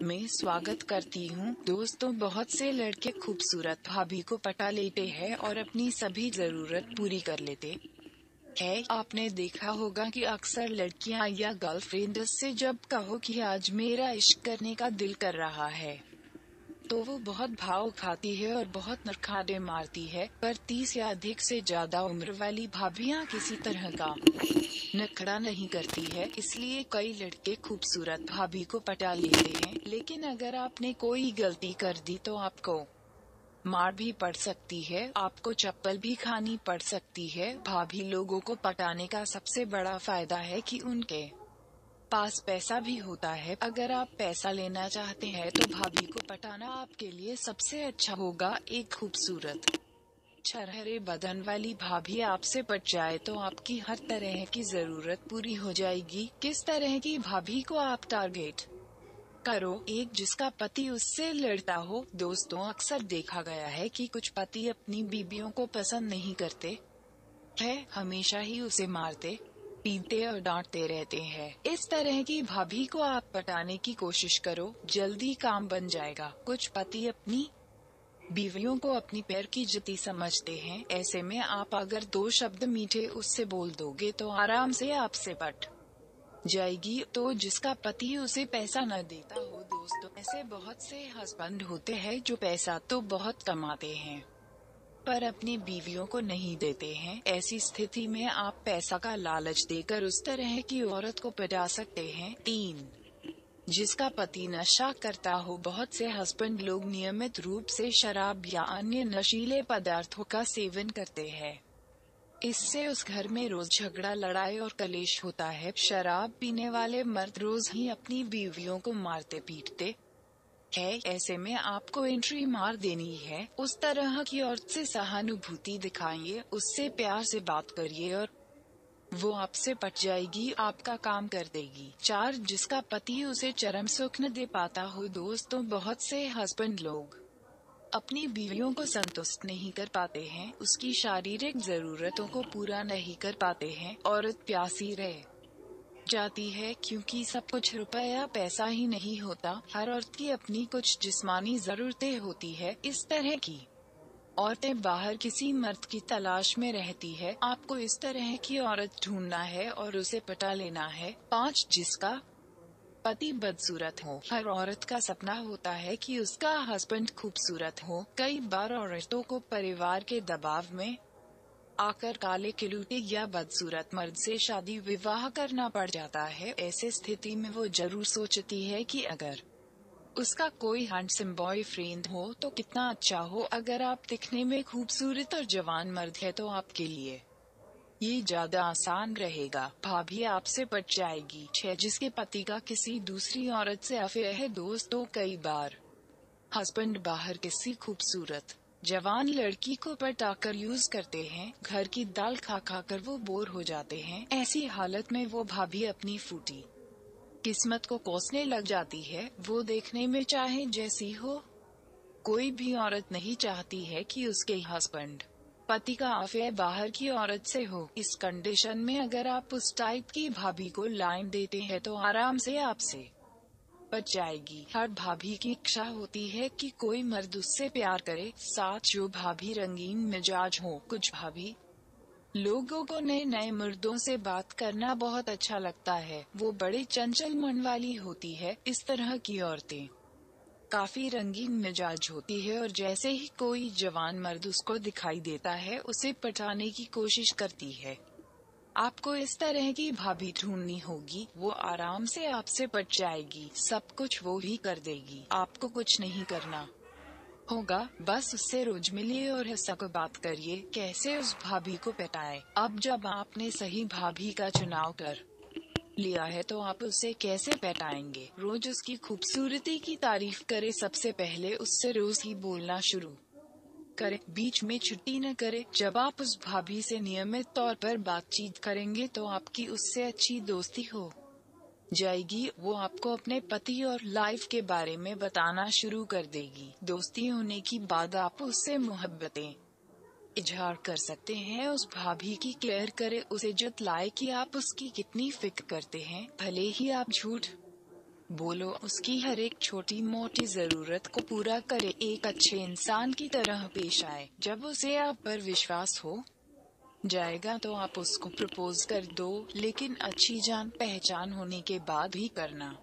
मैं स्वागत करती हूँ। दोस्तों, बहुत से लड़के खूबसूरत भाभी को पटा लेते हैं और अपनी सभी जरूरत पूरी कर लेते हैं। आपने देखा होगा कि अक्सर लड़कियाँ या गर्लफ्रेंड से जब कहो कि आज मेरा इश्क करने का दिल कर रहा है, तो वो बहुत भाव खाती है और बहुत नखरे मारती है, पर 30 या अधिक से ज्यादा उम्र वाली भाभियाँ किसी तरह का नखरा नहीं करती है। इसलिए कई लड़के खूबसूरत भाभी को पटा लेते हैं, लेकिन अगर आपने कोई गलती कर दी तो आपको मार भी पड़ सकती है, आपको चप्पल भी खानी पड़ सकती है। भाभी लोगों को पटाने का सबसे बड़ा फायदा है कि उनके पास पैसा भी होता है। अगर आप पैसा लेना चाहते हैं तो भाभी को पटाना आपके लिए सबसे अच्छा होगा। एक खूबसूरत छरहरे बदन वाली भाभी आपसे पट जाए तो आपकी हर तरह की जरूरत पूरी हो जाएगी। किस तरह की भाभी को आप टारगेट करो? एक जिसका पति उससे लड़ता हो। दोस्तों, अक्सर देखा गया है कि कुछ पति अपनी बीवियों को पसंद नहीं करते हैं, हमेशा ही उसे मारते पीटते और डांटते रहते हैं। इस तरह की भाभी को आप पटाने की कोशिश करो, जल्दी काम बन जाएगा। कुछ पति अपनी बीवियों को अपनी पैर की जूती समझते हैं। ऐसे में आप अगर 2 शब्द मीठे उससे बोल दोगे तो आराम से आपसे पट जाएगी। तो जिसका पति उसे पैसा न देता हो। दोस्तों, ऐसे बहुत से हस्बैंड होते हैं जो पैसा तो बहुत कमाते हैं पर अपनी बीवियों को नहीं देते हैं। ऐसी स्थिति में आप पैसा का लालच देकर उस तरह की औरत को पटा सकते हैं। 3 जिसका पति नशा करता हो। बहुत से हस्बैंड लोग नियमित रूप से शराब या अन्य नशीले पदार्थों का सेवन करते हैं। इससे उस घर में रोज झगड़ा, लड़ाई और कलेश होता है। शराब पीने वाले मर्द रोज ही अपनी बीवियों को मारते पीटते है। ऐसे में आपको एंट्री मार देनी है। उस तरह की औरत से सहानुभूति दिखाइए, उससे प्यार से बात करिए और वो आपसे पट जाएगी, आपका काम कर देगी। 4 जिसका पति उसे चरम सुख न दे पाता हो। दोस्तों, बहुत से हस्बैंड लोग अपनी बीवियों को संतुष्ट नहीं कर पाते हैं, उसकी शारीरिक जरूरतों को पूरा नहीं कर पाते हैं। औरत प्यासी रह जाती है क्योंकि सब कुछ रुपया पैसा ही नहीं होता। हर औरत की अपनी कुछ जिस्मानी जरूरतें होती है। इस तरह की औरतें बाहर किसी मर्द की तलाश में रहती है। आपको इस तरह की औरत ढूंढना है और उसे पटा लेना है। 5 जिसका पति बदसूरत हो। हर औरत का सपना होता है कि उसका हस्बैंड खूबसूरत हो। कई बार औरतों को परिवार के दबाव में आकर काले किलूटे या बदसूरत मर्द से शादी विवाह करना पड़ जाता है। ऐसे स्थिति में वो जरूर सोचती है कि अगर उसका कोई हैंडसम बॉयफ्रेंड हो तो कितना अच्छा हो। अगर आप दिखने में खूबसूरत और जवान मर्द है तो आपके लिए ये ज्यादा आसान रहेगा। भाभी आपसे पट जाएगी। 6 जिसके पति का किसी दूसरी औरत से अफेयर है। दोस्तों, कई बार हस्बैंड बाहर किसी खूबसूरत जवान लड़की को पटाकर यूज करते हैं। घर की दाल खा खा कर वो बोर हो जाते हैं। ऐसी हालत में वो भाभी अपनी फूटी किस्मत को कोसने लग जाती है। वो देखने में चाहे जैसी हो, कोई भी औरत नहीं चाहती है कि उसके हस्बैंड पति का अफेयर बाहर की औरत से हो। इस कंडीशन में अगर आप उस टाइप की भाभी को लाइन देते हैं तो आराम से आपसे बच जाएगी। हर भाभी की इच्छा होती है कि कोई मर्द उससे प्यार करे। 7 जो भाभी रंगीन मिजाज हो। कुछ भाभी लोगों को नए नए मर्दों से बात करना बहुत अच्छा लगता है। वो बड़े चंचल मन वाली होती है। इस तरह की औरतें काफी रंगीन मिजाज होती है और जैसे ही कोई जवान मर्द उसको दिखाई देता है उसे पटाने की कोशिश करती है। आपको इस तरह की भाभी ढूंढनी होगी। वो आराम से आपसे पट जाएगी, सब कुछ वो ही कर देगी, आपको कुछ नहीं करना होगा। बस उससे रोज मिलिए और हंसकर बात करिए। कैसे उस भाभी को पटाए? अब जब आपने सही भाभी का चुनाव कर लिया है तो आप उसे कैसे पटाएंगे? रोज उसकी खूबसूरती की तारीफ करें। सबसे पहले उससे रोज ही बोलना शुरू करें, बीच में छुट्टी न करें। जब आप उस भाभी से नियमित तौर पर बातचीत करेंगे तो आपकी उससे अच्छी दोस्ती हो जाएगी। वो आपको अपने पति और लाइफ के बारे में बताना शुरू कर देगी। दोस्ती होने की बाद आप उससे मोहब्बतें इजहार कर सकते हैं। उस भाभी की केयर करें, उसे जतलाए कि आप उसकी कितनी फिक्र करते हैं। भले ही आप झूठ बोलो उसकी हर एक छोटी मोटी जरूरत को पूरा करे, एक अच्छे इंसान की तरह पेश आए। जब उसे आप पर विश्वास हो जाएगा तो आप उसको प्रपोज कर दो, लेकिन अच्छी जान पहचान होने के बाद ही करना।